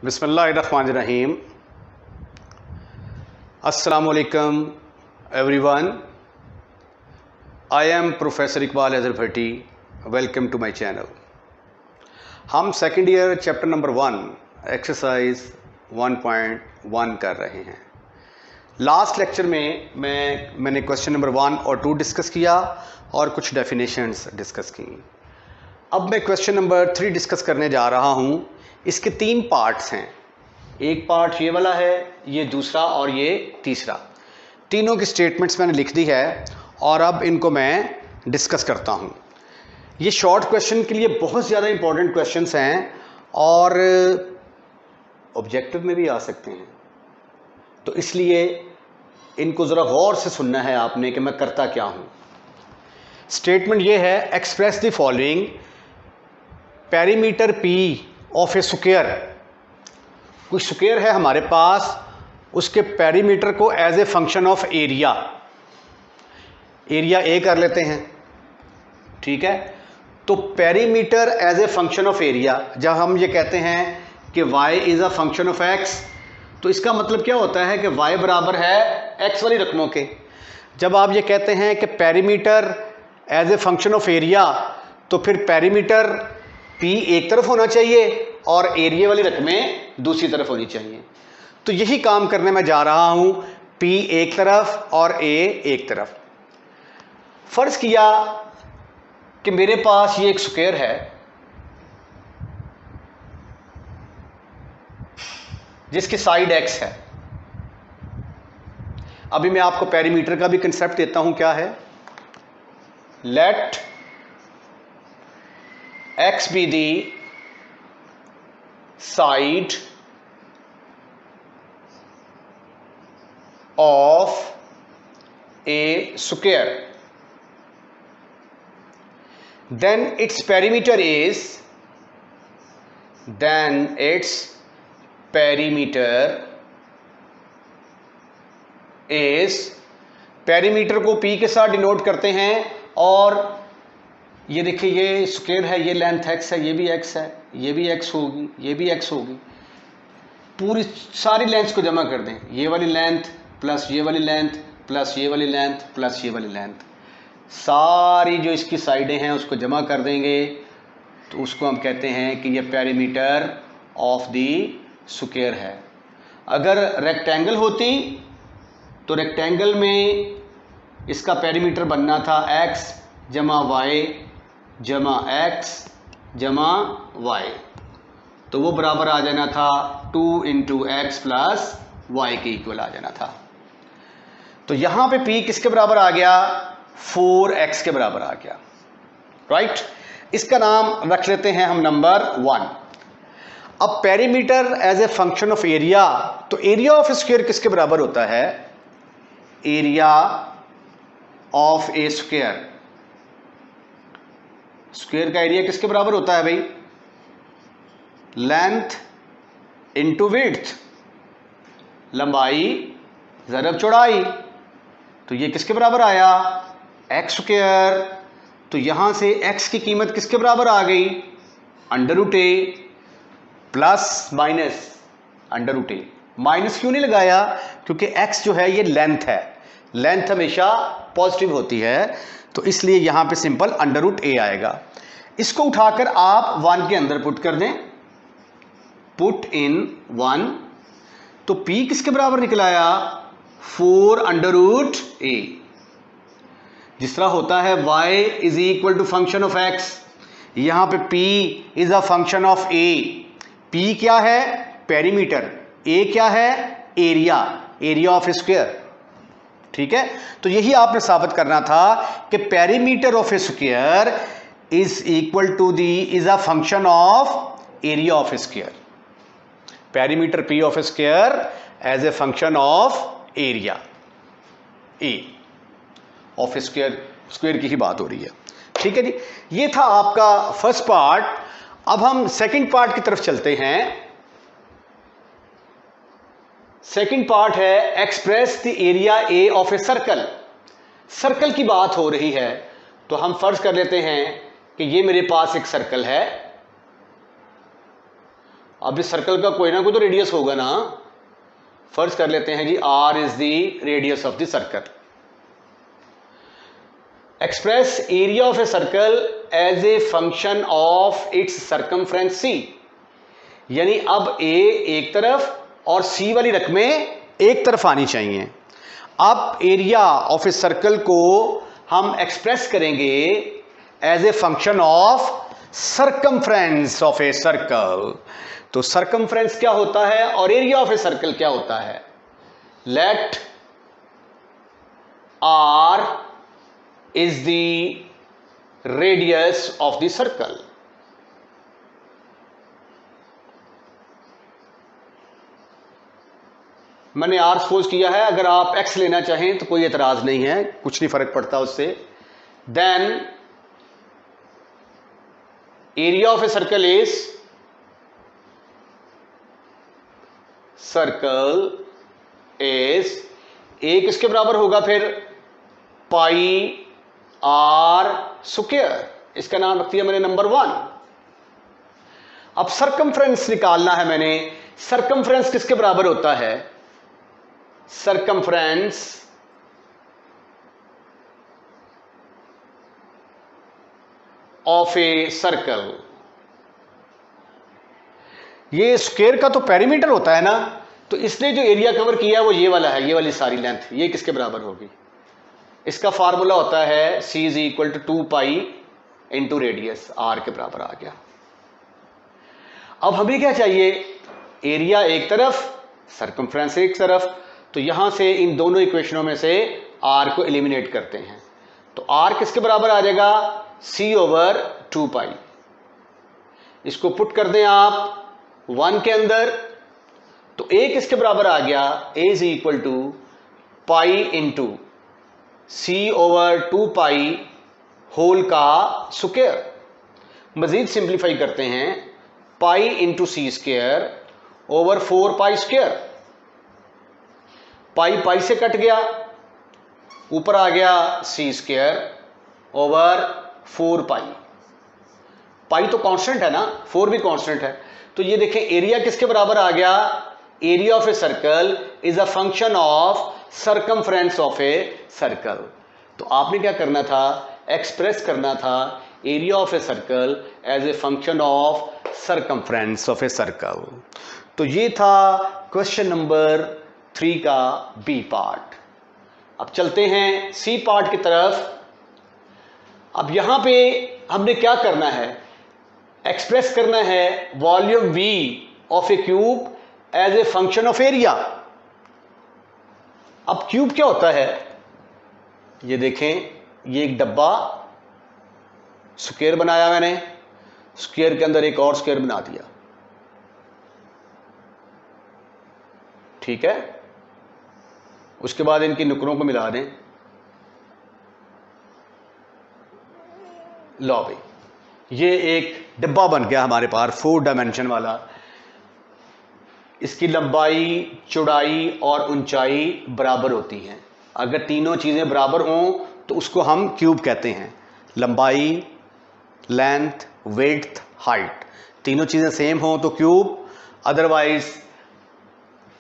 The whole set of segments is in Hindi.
बिस्मिल्लाहिर्रहमानिर्रहीम। अस्सलामुअलैकुम everyone. I am professor Iqbal Azhar Bhatti. Welcome to my channel. हम second year chapter number 1 exercise 1.1 कर रहे हैं। लास्ट लेक्चर में मैंने क्वेश्चन नंबर 1 और 2 डिस्कस किया और कुछ डेफिनेशंस डिस्कस की। अब मैं क्वेश्चन नंबर 3 डिस्कस करने जा रहा हूँ। इसके 3 पार्ट्स हैं। एक पार्ट ये वाला है, ये दूसरा और ये तीसरा। तीनों की स्टेटमेंट्स मैंने लिख दी है और अब इनको मैं डिस्कस करता हूँ। ये शॉर्ट क्वेश्चन के लिए बहुत ज़्यादा इंपॉर्टेंट क्वेश्चंस हैं और ऑब्जेक्टिव में भी आ सकते हैं, तो इसलिए इनको ज़रा गौर से सुनना है आपने कि मैं करता क्या हूँ। स्टेटमेंट ये है, express the following perimeter P of a square. कोई स्क्वायर है हमारे पास, उसके पेरीमीटर को as a function of area A कर लेते हैं, ठीक है। तो perimeter as a function of area, जब हम ये कहते हैं कि y is a function of x, तो इसका मतलब क्या होता है कि y बराबर है x वाली रकमों के। जब आप ये कहते हैं कि perimeter as a function of area, तो फिर पेरीमीटर p एक तरफ होना चाहिए और एरिया वाली रकमें दूसरी तरफ होनी चाहिए। तो यही काम करने में जा रहा हूं, p एक तरफ और a एक तरफ। फर्ज किया कि मेरे पास ये एक स्क्वायर है जिसकी साइड x है। अभी मैं आपको पेरीमीटर का भी कंसेप्ट देता हूं, क्या है। Let x be the side of a square, then its perimeter is perimeter को p के साथ डिनोट करते हैं। और ये देखिए, ये स्क्वायर है, ये लेंथ x है, ये भी x है, ये भी x होगी, ये भी x होगी। पूरी सारी लेंथ्स को जमा कर दें, ये वाली लेंथ प्लस ये वाली लेंथ प्लस ये वाली लेंथ प्लस ये वाली लेंथ, सारी जो इसकी साइडें हैं उसको जमा कर देंगे, तो उसको हम कहते हैं कि ये पेरीमीटर ऑफ द स्क्वायर है। अगर रेक्टेंगल होती तो रेक्टेंगल में इसका पेरीमीटर बनना था x जमा y जमा x जमा y, तो वो बराबर आ जाना था 2 इंटू एक्स प्लस वाई के इक्वल आ जाना था। तो यहां पे p किसके बराबर आ गया, 4x के बराबर आ गया, राइट। इसका नाम रख लेते हैं हम नंबर 1। अब perimeter as a function of area, तो एरिया ऑफ स्क्वायर किसके बराबर होता है, area of a square. Square का एरिया किसके बराबर होता है भाई, लेंथ इंटू विड्थ, लंबाई ज़रब चौड़ाई। तो ये किसके बराबर आया, एक्स स्क्वायर। तो यहां से x की कीमत किसके बराबर आ गई, √a plus minus √a। Minus क्यों नहीं लगाया, क्योंकि x जो है ये लेंथ है, लेंथ हमेशा पॉजिटिव होती है, तो इसलिए यहां पे सिंपल √a आएगा। इसको उठाकर आप 1 के अंदर पुट कर दें, पुट इन 1, तो p किसके बराबर निकलाया, 4√a। जिस तरह होता है y is equal to function of x, यहां पे p is a function of a। p क्या है, पेरीमीटर, a क्या है, एरिया ऑफ स्क्वायर, ठीक है। तो यही आपने साबित करना था कि perimeter of a square is equal to is a function of area of square. Perimeter p of square as a function of area a of square की ही बात हो रही है, ठीक है जी। ये था आपका फर्स्ट पार्ट। अब हम सेकंड पार्ट की तरफ चलते हैं। सेकंड पार्ट है express the area A of a circle. Circle की बात हो रही है, तो हम फर्ज कर लेते हैं कि ये मेरे पास एक सर्कल है अब इस सर्कल का कोई ना कोई तो रेडियस होगा ना। फर्ज कर लेते हैं जी r is the radius of the circle. Express area of a circle as a function of its circumference c, यानी अब a एक तरफ और c वाली रकमें एक तरफ आनी चाहिए। अब एरिया ऑफ ए सर्कल को हम एक्सप्रेस करेंगे as a function of circumference of a circle. तो सर्कमफ्रेंस क्या होता है और एरिया ऑफ ए सर्कल क्या होता है? Let r is the radius of the circle. मैंने r सपोज किया है, अगर आप x लेना चाहें तो कोई एतराज नहीं है, कुछ नहीं फर्क पड़ता उससे। Then area of a circle is, circle is, a किसके बराबर होगा फिर? Pi r square. इसका नाम रख दिया मैंने नंबर 1। अब सर्कमफ्रेंस निकालना है मैंने। सर्कमफ्रेंस किसके बराबर होता है? सर्कमफ्रेंस ऑफ ए सर्कल, ये स्क्वायर का तो पेरीमीटर होता है ना, तो इसने जो एरिया कवर किया है वो ये वाला है, ये वाली सारी लेंथ, ये किसके बराबर होगी? इसका फार्मूला होता है c is equal to 2 pi into radius, r के बराबर आ गया। अब हमें क्या चाहिए? एरिया एक तरफ, सर्कमफ्रेंस एक तरफ। तो यहां से इन दोनों इक्वेशनों में से r को एलिमिनेट करते हैं, तो r किसके बराबर आ जाएगा? c ओवर 2 पाई। इसको पुट कर दें आप 1 के अंदर, तो a किसके बराबर आ गया? a is equal to pi into c over 2 pi whole का स्क्वायर। मजीद सिंप्लीफाई करते हैं, pi into C square over 4 pi square. Pi pi से कट गया, ऊपर आ गया सी स्क्वायर ओवर 4 पाई। पाई तो कांस्टेंट है ना, 4 भी कांस्टेंट है। तो ये देखें एरिया किसके बराबर आ गया? Area of a circle is a function of circumference of a circle. तो आपने क्या करना था? एक्सप्रेस करना था area of a circle as a function of circumference of a circle. तो ये था क्वेश्चन नंबर 3 का बी पार्ट। अब चलते हैं सी पार्ट की तरफ। अब यहां पे हमने क्या करना है? एक्सप्रेस करना है volume V of a cube as a function of area. अब क्यूब क्या होता है? ये देखें, ये एक डब्बा स्क्वायर बनाया मैंने, स्क्वायर के अंदर एक और स्क्वायर बना दिया, ठीक है। उसके बाद इनकी नुकरों को मिला दें। लो भाई, ये एक डब्बा बन गया हमारे पास 4 डायमेंशन वाला। इसकी लंबाई, चौड़ाई और ऊंचाई बराबर होती हैं। अगर तीनों चीज़ें बराबर हों तो उसको हम क्यूब कहते हैं। लंबाई, लेंथ, विड्थ, हाइट, तीनों चीज़ें सेम हों तो क्यूब, अदरवाइज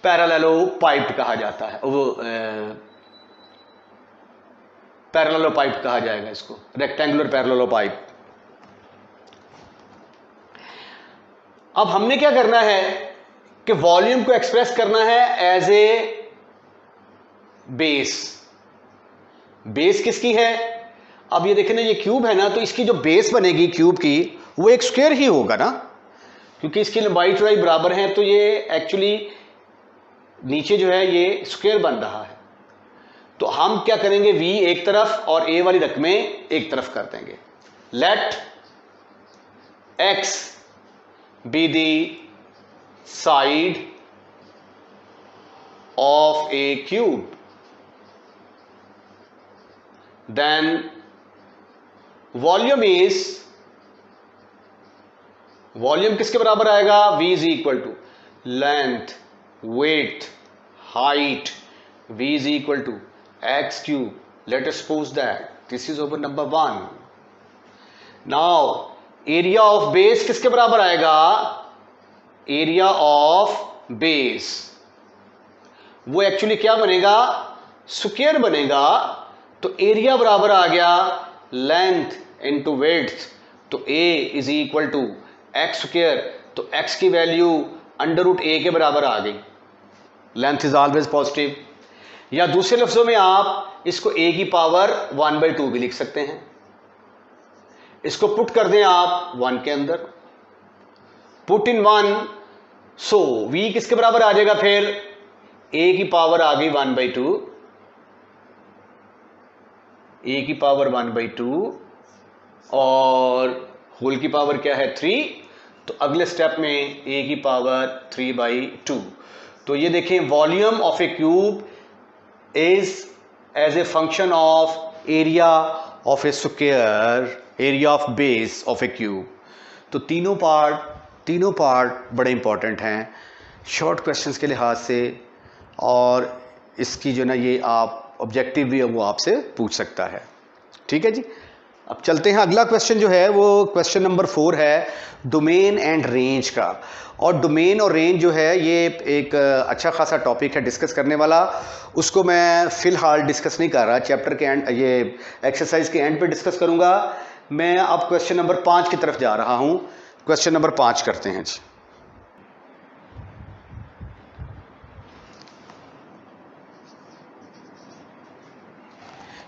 पैरेललो पाइप कहा जाता है, वो पैरेललो पाइप कहा जाएगा इसको, रेक्टेंगुलर पैरेललो पाइप। अब हमने क्या करना है कि वॉल्यूम को एक्सप्रेस करना है एज ए बेस। बेस किसकी है? अब ये देखें ना, ये क्यूब है ना, तो इसकी जो बेस बनेगी क्यूब की वो एक स्क्वायर ही होगा ना, क्योंकि इसकी लंबाई चौड़ाई बराबर है। तो ये एक्चुअली नीचे जो है ये स्क्वायर बन रहा है। तो हम क्या करेंगे? v एक तरफ और a वाली रकमें एक तरफ कर देंगे। Let x be the side of a cube, then volume is, volume किसके बराबर आएगा? v is equal to length, width, height, v is equal to x cube. Let us suppose that this is over number 1. Now area of base किसके बराबर आएगा? एरिया ऑफ बेस, वो एक्चुअली क्या बनेगा, स्क्वायर बनेगा। तो एरिया बराबर आ गया लेंथ इनटू विड्थ, तो a is equal to x square, तो x की वैल्यू अंडर रूट a के बराबर आ गई। Length is always positive. या दूसरे लफ्जों में आप इसको a की पावर 1/2 भी लिख सकते हैं। इसको पुट कर दें आप 1 के अंदर, पुट इन 1, सो v किसके बराबर आ जाएगा, फिर a की पावर आ गई 1/2, a की पावर 1/2 और होल की पावर क्या है 3, तो अगले स्टेप में a की पावर 3/2। तो ये देखें, volume of a cube is as a function of area of a square, area of base of a cube. तो तीनों पार्ट बड़े इंपॉर्टेंट हैं शॉर्ट क्वेश्चंस के लिहाज से, और इसकी जो ना ये आप ऑब्जेक्टिव भी है वो आपसे पूछ सकता है। ठीक है जी, अब चलते हैं। अगला क्वेश्चन जो है वो क्वेश्चन नंबर 4 है डोमेन एंड रेंज का। और डोमेन और रेंज जो है ये एक अच्छा खासा टॉपिक है डिस्कस करने वाला, उसको मैं फ़िलहाल डिस्कस नहीं कर रहा, चैप्टर के एंड, ये एक्सरसाइज के एंड पे डिस्कस करूँगा। मैं अब क्वेश्चन नंबर 5 की तरफ जा रहा हूँ। क्वेश्चन नंबर 5 करते हैं जी।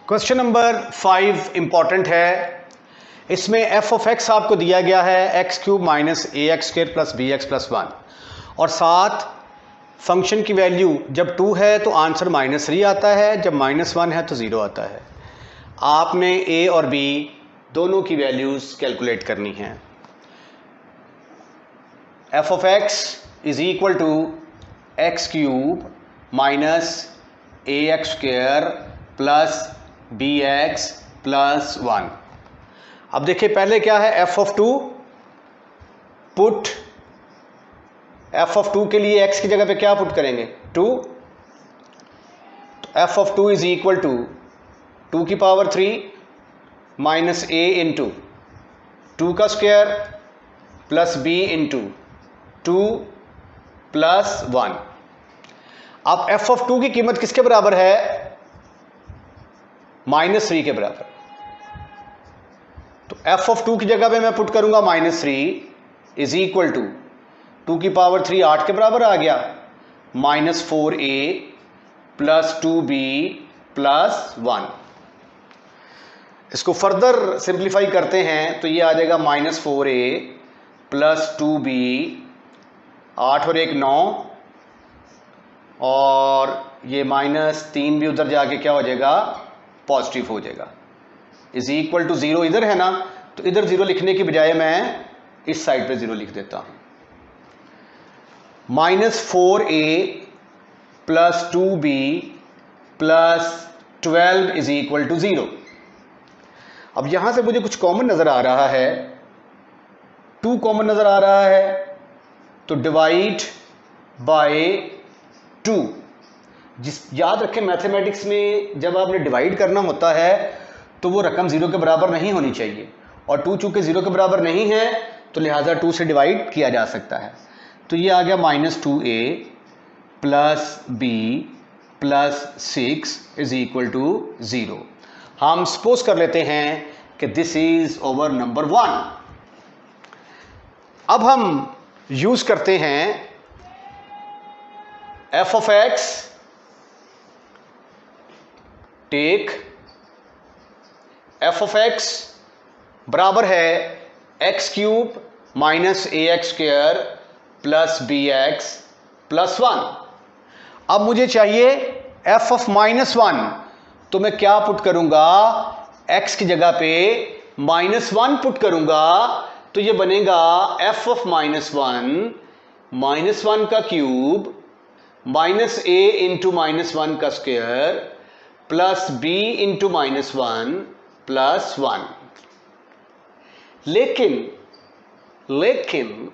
क्वेश्चन नंबर 5 इंपॉर्टेंट है। इसमें एफ ऑफ एक्स आपको दिया गया है x³ minus ax² plus bx plus 1, और साथ फंक्शन की वैल्यू जब 2 है तो आंसर -3 आता है, जब -1 है तो 0 आता है। आपने a और b दोनों की वैल्यूज कैलकुलेट करनी है। F of x is equal to x³ minus ax² plus bx plus 1। अब देखिए पहले क्या है, f of 2, put f of 2 के लिए x की जगह पे क्या पुट करेंगे 2, तो f of 2 is equal to 2 की पावर 3 माइनस a इंटू 2 का square plus b into 2 plus 1। अब f ऑफ 2 की कीमत किसके बराबर है, -3 के बराबर। तो f ऑफ 2 की जगह पे मैं पुट करूंगा -3 इज इक्वल टू 2 की पावर 3 8 के बराबर आ गया, -4a प्लस 2b प्लस 1। इसको फर्दर सिंप्लीफाई करते हैं तो ये आ जाएगा -4a प्लस 2b, 8 और 1 9, और ये -3 भी उधर जाके क्या हो जाएगा, पॉजिटिव हो जाएगा, इज इक्वल टू 0 इधर है ना, तो इधर 0 लिखने की बजाय मैं इस साइड पे 0 लिख देता हूं। -4a plus 2b plus 12 is equal to 0। अब यहां से मुझे कुछ कॉमन नजर आ रहा है, 2 कॉमन नजर आ रहा है, तो डिवाइड बाय 2। याद रखें मैथमेटिक्स में जब आपने डिवाइड करना होता है तो वो रकम 0 के बराबर नहीं होनी चाहिए, और 2 चूंकि 0 के बराबर नहीं है तो लिहाजा 2 से डिवाइड किया जा सकता है। तो ये आ गया -2a plus b plus 6 is equal to 0। हम सपोज कर लेते हैं कि दिस इज ओवर नंबर 1। अब हम यूज करते हैं f of x, take f of x बराबर है x³ minus ax² plus bx plus 1। अब मुझे चाहिए f ऑफ -1, तो मैं क्या पुट करूंगा, x की जगह पे -1 पुट करूंगा, तो ये बनेगा f ऑफ -1 का क्यूब माइनस a इंटू -1 का square plus b into -1 plus 1। लेकिन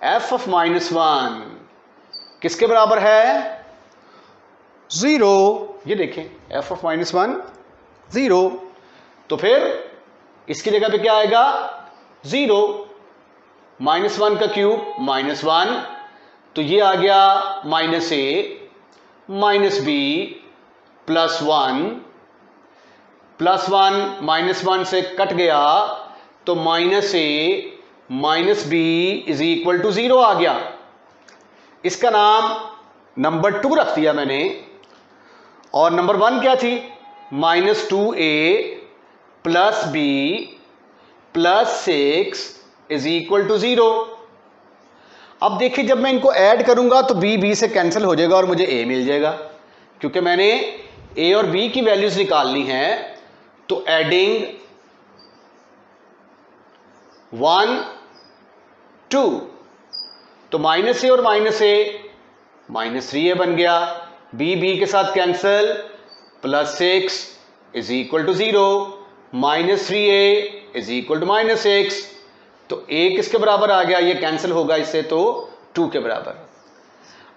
f ऑफ -1 किसके बराबर है, 0। ये देखें f ऑफ -1 0, तो फिर इसकी जगह पे क्या आएगा 0। -1 का क्यूब -1, तो ये आ गया -a -b +1, +1 -1 से कट गया तो -a -b is equal to 0 आ गया। इसका नाम नंबर 2 रख दिया मैंने, और नंबर 1 क्या थी? -2a + b + 6 is equal to 0। अब देखिए जब मैं इनको ऐड करूंगा तो b से कैंसिल हो जाएगा और मुझे a मिल जाएगा, क्योंकि मैंने a और b की वैल्यूज निकालनी है। तो एडिंग 1 2, तो -a और -a -3a बन गया, b के साथ cancel, +6 is equal to 0, -3a is equal to -6, तो a किसके बराबर आ गया? ये कैंसिल होगा इससे, तो 2 के बराबर।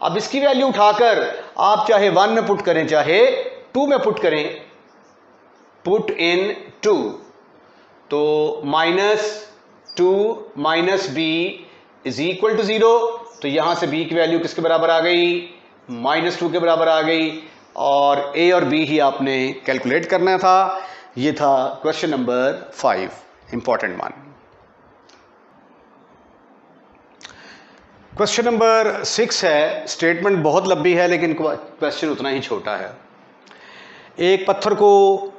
अब इसकी वैल्यू उठाकर आप चाहे 1 में पुट करें चाहे 2 में पुट करें, पुट इन 2, तो -2 - b इज इक्वल टू 0, तो यहां से b की वैल्यू किसके बराबर आ गई? -2 के बराबर आ गई, और a और b ही आपने कैलकुलेट करना था। ये था question number 5, important one. Question number 6 है, स्टेटमेंट बहुत लंबी है लेकिन क्वेश्चन उतना ही छोटा है। एक पत्थर को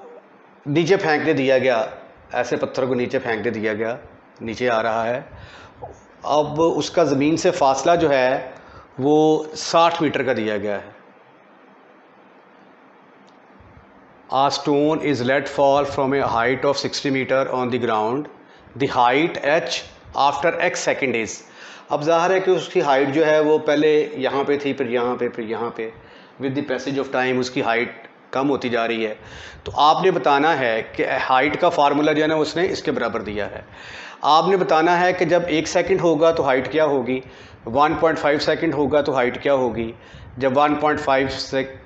नीचे फेंकने दिया गया, ऐसे पत्थर को नीचे फेंकने दिया गया, नीचे आ रहा है। अब उसका ज़मीन से फासला जो है वो 60 मीटर का दिया गया है। A stone is let fall from a height of 60 meter on the ground. The height h after x second is। अब ज़ाहिर है कि उसकी हाइट जो है वो पहले यहाँ पे थी, फिर यहाँ पे, फिर यहाँ पे, with the passage of time उसकी हाइट कम होती जा रही है। तो आपने बताना है कि हाइट का फार्मूला जो है ना उसने इसके बराबर दिया है। आपने बताना है कि जब 1 सेकंड होगा तो हाइट क्या होगी, 1.5 सेकंड होगा तो हाइट क्या होगी, जब 1.5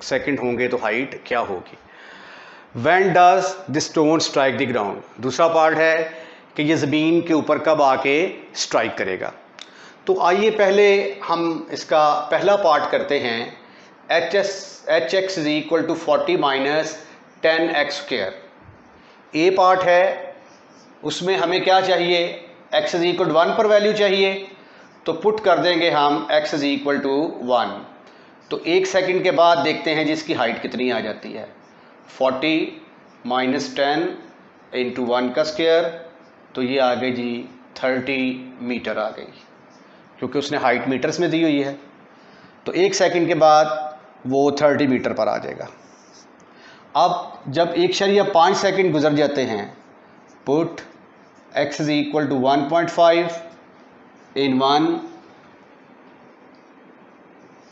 सेकंड होंगे तो हाइट क्या होगी। When does the stone strike the ground? दूसरा पार्ट है कि ये ज़मीन के ऊपर कब आके स्ट्राइक करेगा। तो आइए पहले हम इसका पहला पार्ट करते हैं। hx is equal to 40 - 10x²। A part है, उसमें हमें क्या चाहिए? x इज इक्वल टू 1 पर वैल्यू चाहिए, तो पुट कर देंगे हम x इज इक्वल टू 1। तो 1 सेकंड के बाद देखते हैं जिसकी हाइट कितनी आ जाती है। 40 - 10 × 1 का स्क्वायर, तो ये आ गई जी 30 मीटर आ गई, क्योंकि उसने हाइट मीटर्स में दी हुई है। तो 1 सेकंड के बाद वो 30 मीटर पर आ जाएगा। अब जब 1.5 सेकंड गुजर जाते हैं, put x is equal to 1.5 in 1।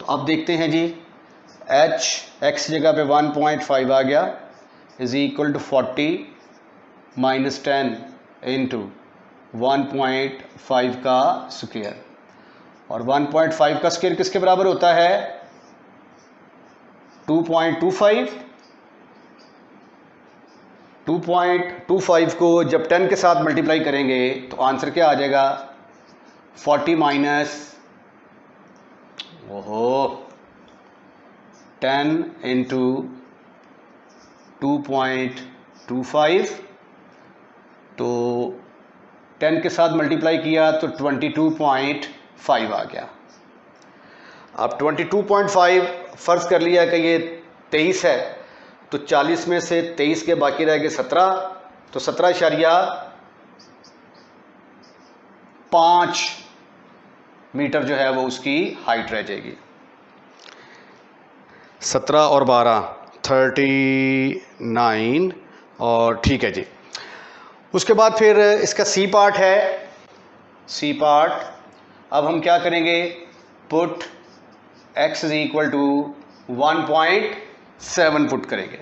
तो अब देखते हैं जी, x जगह पे 1.5 आ गया, इज इक्वल टू 40 - 10 × 1.5 का स्क्वायर, और 1.5 का स्क्वायर किसके बराबर होता है? 2.25। 2.25 को जब 10 के साथ मल्टीप्लाई करेंगे तो आंसर क्या आ जाएगा? 40 माइनस 10 × 2.25, तो 10 के साथ मल्टीप्लाई किया तो 22.5 आ गया। अब 22.5 फ़र्ज़ कर लिया कि ये 23 है, तो 40 में से 23 के बाकी रह गए 17, तो 17.5 मीटर जो है वो उसकी हाइट रह जाएगी। 17 और 12 39, और ठीक है जी। उसके बाद फिर इसका सी पार्ट है। सी पार्ट, अब हम क्या करेंगे? Put x is equal to 1.7 put करेंगे।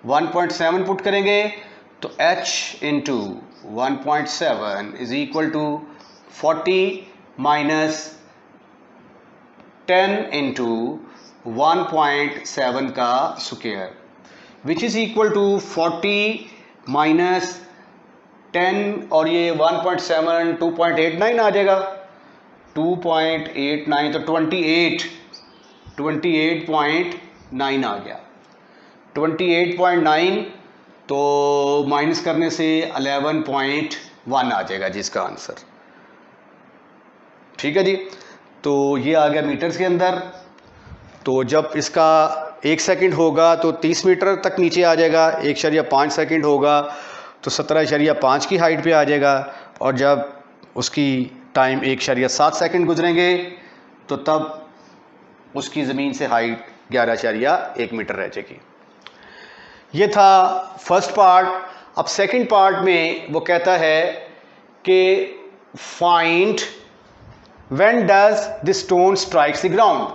1.7 पुट करेंगे तो h into 1.7 is equal to 40 minus 10 into 1.7 का square, which is equal to 40 minus 10 और ये 1.7 2.89 आ जाएगा, 2.89 तो 28.9 आ गया। 28.9 तो माइनस करने से 11.1 आ जाएगा जी इसका आंसर। ठीक है जी, तो ये आ गया मीटर्स के अंदर। तो जब इसका 1 सेकंड होगा तो 30 मीटर तक नीचे आ जाएगा, 1.5 सेकंड होगा तो 17.5 की हाइट पे आ जाएगा, और जब उसकी टाइम 1.7 सेकंड गुजरेंगे तो तब उसकी ज़मीन से हाइट 11.1 मीटर रह जाएगी। ये था फर्स्ट पार्ट। अब सेकंड पार्ट में वो कहता है कि find when does the stone strikes the ground,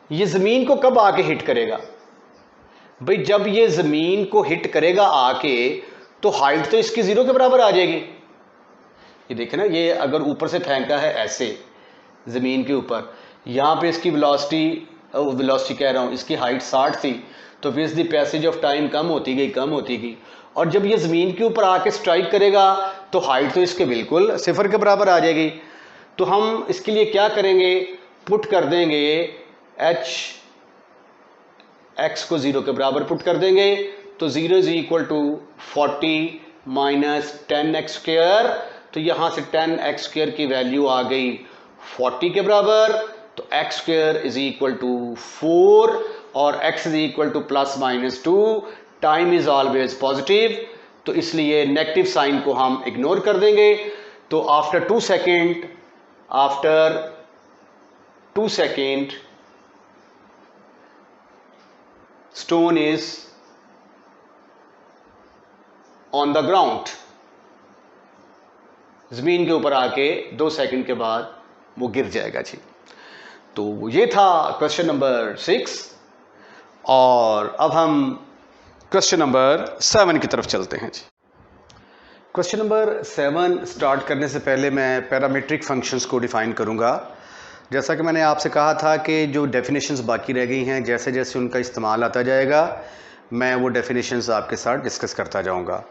ये ज़मीन को कब आके हिट करेगा। भाई जब ये ज़मीन को हिट करेगा आके तो हाइट तो इसकी 0 के बराबर आ जाएगी। ये देखें ना, ये अगर ऊपर से फेंका है ऐसे ज़मीन के ऊपर, यहाँ पे इसकी वेलोसिटी कह रहा हूँ, इसकी हाइट 60 थी, तो with the passage of time कम होती गई, और जब ये ज़मीन के ऊपर आके स्ट्राइक करेगा तो हाइट तो इसके बिल्कुल 0 के बराबर आ जाएगी। तो हम इसके लिए क्या करेंगे, पुट कर देंगे x को 0 के बराबर पुट कर देंगे, तो 0 is equal to 40 minus 10x², तो यहाँ से 10x² की वैल्यू आ गई 40 के बराबर, तो x² इज इक्वल टू 4 और x is equal to +-2, time is always positive, तो इसलिए नेगेटिव साइन को हम इग्नोर कर देंगे। तो after 2 second stone is on the ground, जमीन के ऊपर आके 2 सेकंड के बाद वो गिर जाएगा जी। तो ये था क्वेश्चन नंबर 6, और अब हम क्वेश्चन नंबर 7 की तरफ चलते हैं जी। क्वेश्चन नंबर 7 स्टार्ट करने से पहले मैं पैरामीट्रिक फंक्शंस को डिफाइन करूंगा। जैसा कि मैंने आपसे कहा था कि जो डेफिनेशंस बाकी रह गई हैं, जैसे जैसे उनका इस्तेमाल आता जाएगा मैं वो डेफिनेशंस आपके साथ डिस्कस करता जाऊंगा।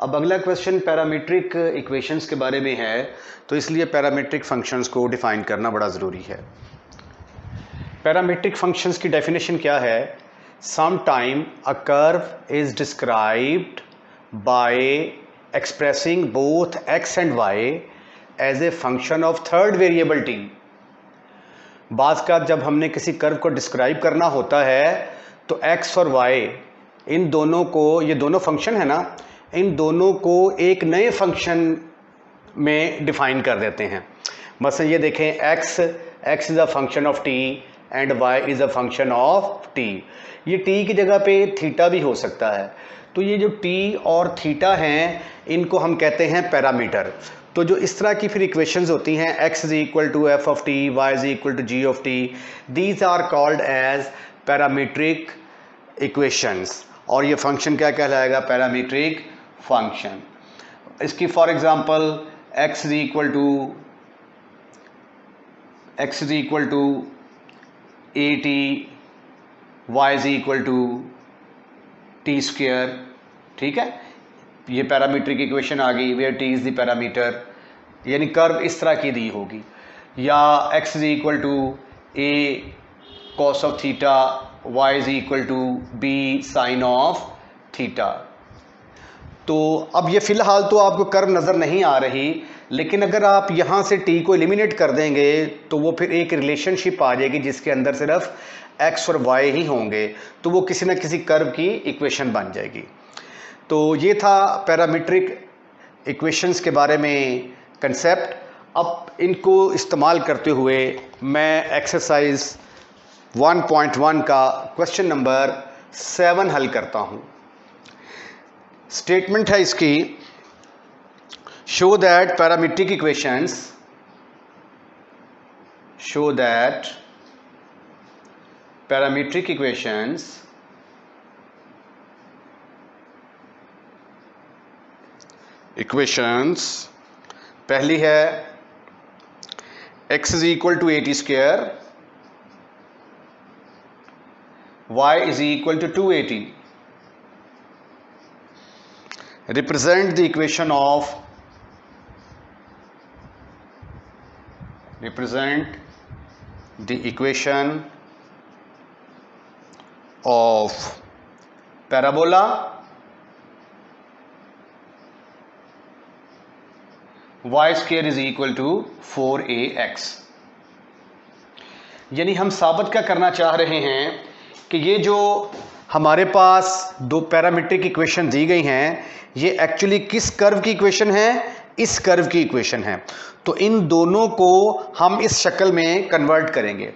अब अगला क्वेश्चन पैरामीट्रिक इक्वेशंस के बारे में है, तो इसलिए पैरामीट्रिक फंक्शंस को डिफाइन करना बड़ा ज़रूरी है। पैरामीट्रिक फंक्शंस की डेफिनेशन क्या है, some time a curve is described by expressing both x and y as a function of third variable t। बाज़ का जब हमने किसी कर्व को डिस्क्राइब करना होता है तो x और y इन दोनों को, ये दोनों फंक्शन है ना, इन दोनों को एक नए फंक्शन में डिफाइन कर देते हैं। मसलन ये देखें, x is a function of t and y is a function of t। ये t की जगह पे थीटा भी हो सकता है। तो ये जो t और थीटा हैं इनको हम कहते हैं पैरामीटर। तो जो इस तरह की फिर इक्वेशंस होती हैं, x is equal to f of t, y is equal to g of t, these are called as parametric equations. और ये फंक्शन क्या कहलाएगा, पैरामीट्रिक फंक्शन। इसकी for example x is equal to at, y is equal to t²। ठीक है, ये पैरामीट्रिक इक्वेशन आ गई, where t is the parameter, यानी कर्व इस तरह की दी होगी। या x is equal to a cos of theta, y is equal to b sine of theta. तो अब ये फ़िलहाल तो आपको कर्व नज़र नहीं आ रही, लेकिन अगर आप यहाँ से t को एलिमिनेट कर देंगे तो वो फिर एक रिलेशनशिप आ जाएगी जिसके अंदर सिर्फ x और y ही होंगे, तो वो किसी न किसी कर्व की इक्वेशन बन जाएगी। तो ये था पैरामीट्रिक इक्वेशंस के बारे में कंसेप्ट। अब इनको इस्तेमाल करते हुए मैं एक्सरसाइज 1.1 का क्वेश्चन नंबर 7 हल करता हूँ। स्टेटमेंट है इसकी, शो दैट पैरामीट्रिक इक्वेशंस पहली है x is equal to at², y is equal to 2at। represent the equation of parabola y square is equal to 4ax। यानी हम साबित क्या करना चाह रहे हैं कि ये जो हमारे पास दो पैरामीट्रिक इक्वेशन दी गई हैं, ये एक्चुअली किस कर्व की इक्वेशन है? इस कर्व की इक्वेशन है। तो इन दोनों को हम इस शक्ल में कन्वर्ट करेंगे।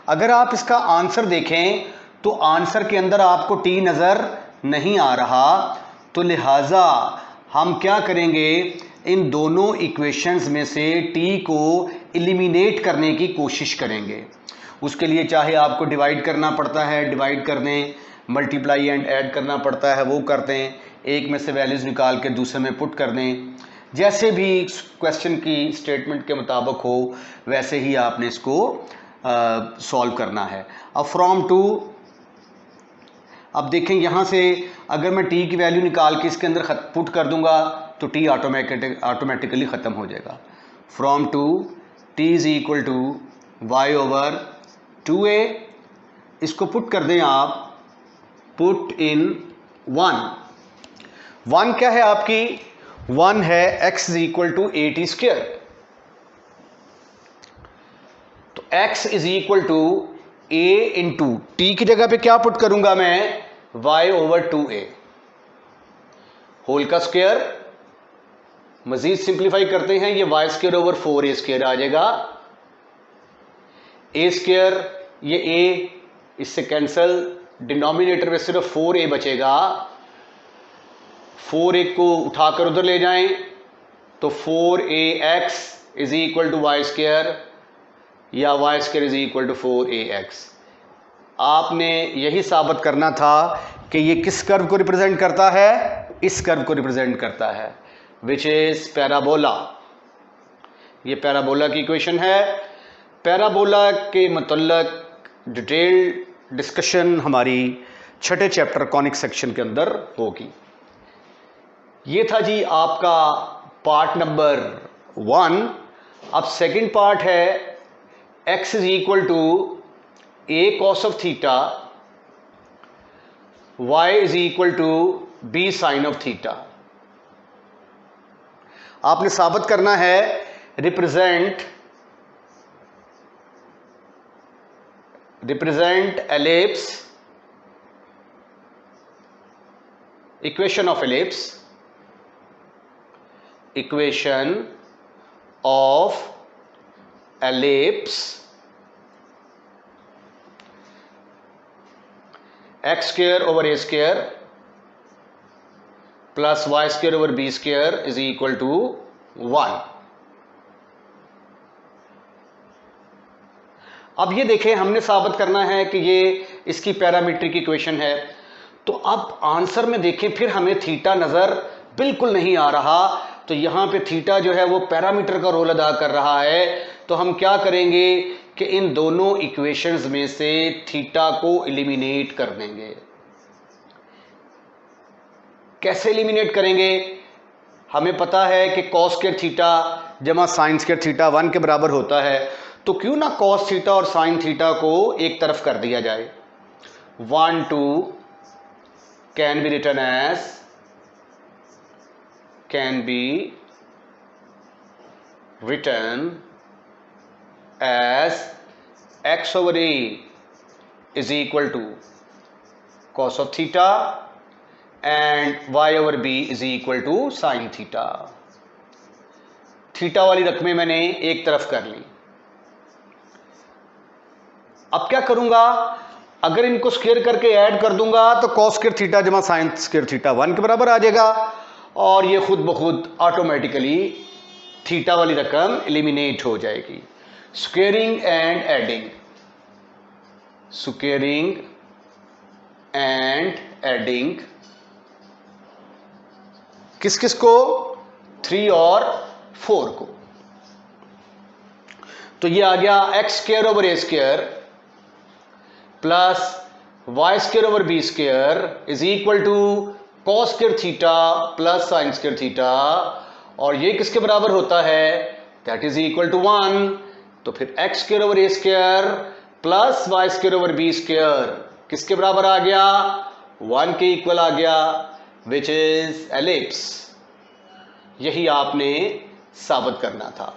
अगर आप इसका आंसर देखें तो आंसर के अंदर आपको टी नज़र नहीं आ रहा, तो लिहाजा हम क्या करेंगे, इन दोनों इक्वेशंस में से टी को एलिमिनेट करने की कोशिश करेंगे। उसके लिए चाहे आपको डिवाइड करना पड़ता है, डिवाइड कर दें, मल्टीप्लाई एंड ऐड करना पड़ता है, वो कर दें, एक में से वैल्यूज़ निकाल के दूसरे में पुट कर दें, जैसे भी क्वेश्चन की स्टेटमेंट के मुताबिक हो वैसे ही आपने इसको सॉल्व करना है। अब फ्रॉम टू, अब देखें यहाँ से अगर मैं टी की वैल्यू निकाल के इसके अंदर पुट कर दूंगा तो टी ऑटोमेटिकली ख़त्म हो जाएगा। From two t is equal to y over 2a, इसको पुट कर दें आप, पुट इन 1 क्या है आपकी? 1 है x is equal to AT square. तो x is equal to a into t की जगह पे क्या पुट करूंगा मैं? y ओवर 2a होल का स्क्वायर। मजीद सिंप्लीफाई करते हैं, ये y square over 4a square आ जाएगा। a स्क्वायर, ये a इससे कैंसल, डिनोमिनेटर में सिर्फ 4a बचेगा। 4a को उठाकर उधर ले जाएं तो 4ax is equal to y square, या y square is equal to 4ax। आपने यही साबित करना था कि ये किस कर्व को रिप्रेजेंट करता है? इस कर्व को रिप्रेजेंट करता है, विच इज पैराबोला। ये पैराबोला की इक्वेशन है। पैराबोला के मतलब डिटेल्ड डिस्कशन हमारी छठे चैप्टर कॉनिक सेक्शन के अंदर होगी। ये था जी आपका पार्ट नंबर 1। अब सेकंड पार्ट है x is equal to a cos of theta, y is equal to b sine of theta. आपने साबित करना है represent ellipse, equation of ellipse, equation of ellipse x square over a square plus y square over b square is equal to 1। अब ये देखें, हमने साबित करना है कि ये इसकी पैरामीट्रिक इक्वेशन है। तो अब आंसर में देखें, फिर हमें थीटा नज़र बिल्कुल नहीं आ रहा, तो यहाँ पे थीटा जो है वो पैरामीटर का रोल अदा कर रहा है। तो हम क्या करेंगे कि इन दोनों इक्वेशंस में से थीटा को एलिमिनेट कर देंगे। कैसे एलिमिनेट करेंगे? हमें पता है कि कॉस स्क्वायर थीटा जमा साइन स्क्वायर थीटा 1 के बराबर होता है, तो क्यों ना कॉस थीटा और साइन थीटा को एक तरफ कर दिया जाए। 1 2 can be written as, can be written as x over a is equal to cos of theta and y over b is equal to sin theta। Theta वाली रकमें मैंने एक तरफ कर ली। अब क्या करूंगा, अगर इनको स्क्वायर करके ऐड कर दूंगा तो cos स्क्वायर थीटा जमा साइन स्क्वायर थीटा 1 के बराबर आ जाएगा, और ये खुद ब खुद ऑटोमेटिकली थीटा वाली रकम एलिमिनेट हो जाएगी। Squaring and adding, squaring and adding किस किस को? 3 और 4 को। तो ये आ गया x square over a square plus y square over b square is equal to cos square theta plus sine square theta, और ये किसके बराबर होता है, दैट इज इक्वल टू 1। तो फिर x square over a square plus y square over b square किसके बराबर आ गया, 1 के इक्वल आ गया, विच इज एलिप्स। यही आपने साबित करना था।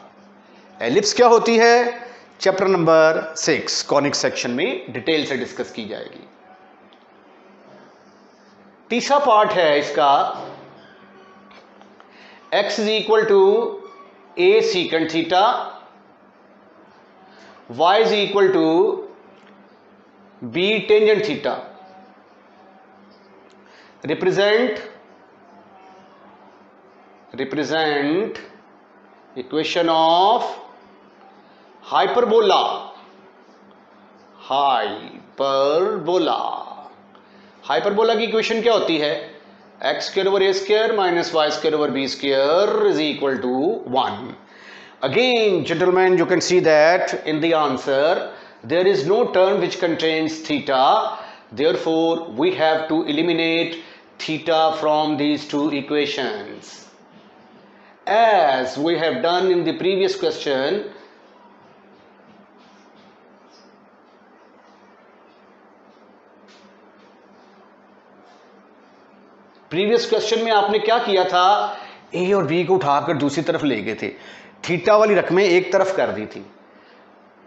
एलिप्स क्या होती है, चैप्टर नंबर 6 कॉनिक सेक्शन में डिटेल से डिस्कस की जाएगी। तीसरा पार्ट है इसका, x is equal to a secant theta, y is equal to b tangent theta. Represent equation of hyperbola. Hyperbola की इक्वेशन क्या होती है, x square over a square minus y square over b square is equal to 1। Again gentlemen, you can see that in the answer there is no term which contains theta, therefore we have to eliminate theta from these two equations, as we have done in the previous question. Previous question में आपने क्या किया था, ए और बी को उठाकर दूसरी तरफ ले गए थे, थीटा वाली रकमें एक तरफ कर दी थी।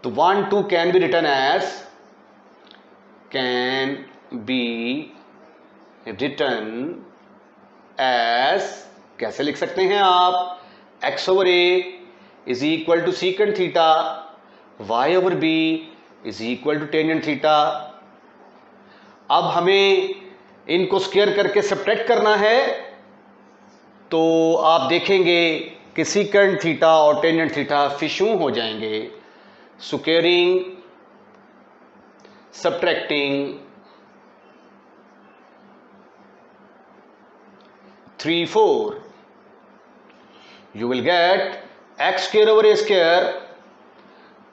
तो 1 2 कैन बी रिटन एज कैसे लिख सकते हैं आप, x over a is equal to secant theta, y over b is equal to tangent theta. अब हमें इनको स्क्वायर करके सब्ट्रैक्ट करना है, तो आप देखेंगे कि सीकेंट थीटा और टेंजेंट थीटा फिशू हो जाएंगे। Squaring, subtracting, 3 4, you will get x square over a square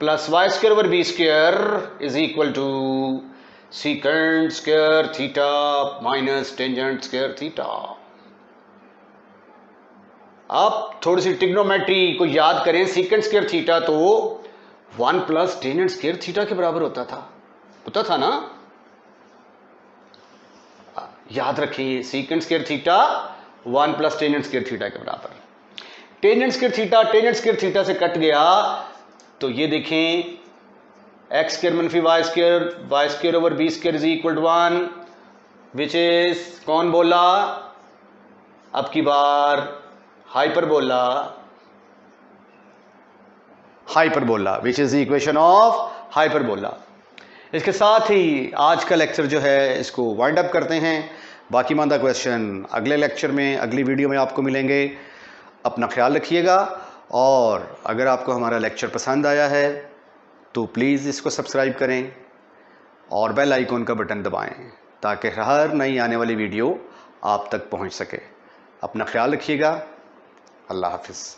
plus y square over b square is equal to secant square theta minus tangent square theta। आप थोड़ी सी ट्रिग्नोमेट्री को याद करें, सीकेंट स्क्वायर थीटा तो 1 प्लस टेंजेंट स्क्वायर थीटा के बराबर होता था ना, याद रखिए, secant square theta 1 plus tangent square theta के बराबर। टेंजेंट स्क्वायर थीटा से कट गया, तो ये देखें एक्स स्क्वायर मनफी y square over b square is equal to 1, which is कौन बोला, अब की बार hyperbola which is the equation of hyperbola. इसके साथ ही आज का लेक्चर जो है इसको वाइंड अप करते हैं। बाकी मांदा क्वेश्चन अगले लेक्चर में, अगली वीडियो में आपको मिलेंगे। अपना ख्याल रखिएगा, और अगर आपको हमारा लेक्चर पसंद आया है तो प्लीज़ इसको सब्सक्राइब करें और बेल आइकॉन का बटन दबाएं, ताकि हर नई आने वाली वीडियो आप तक पहुंच सके। अपना ख्याल रखिएगा। अल्लाह हाफिज़।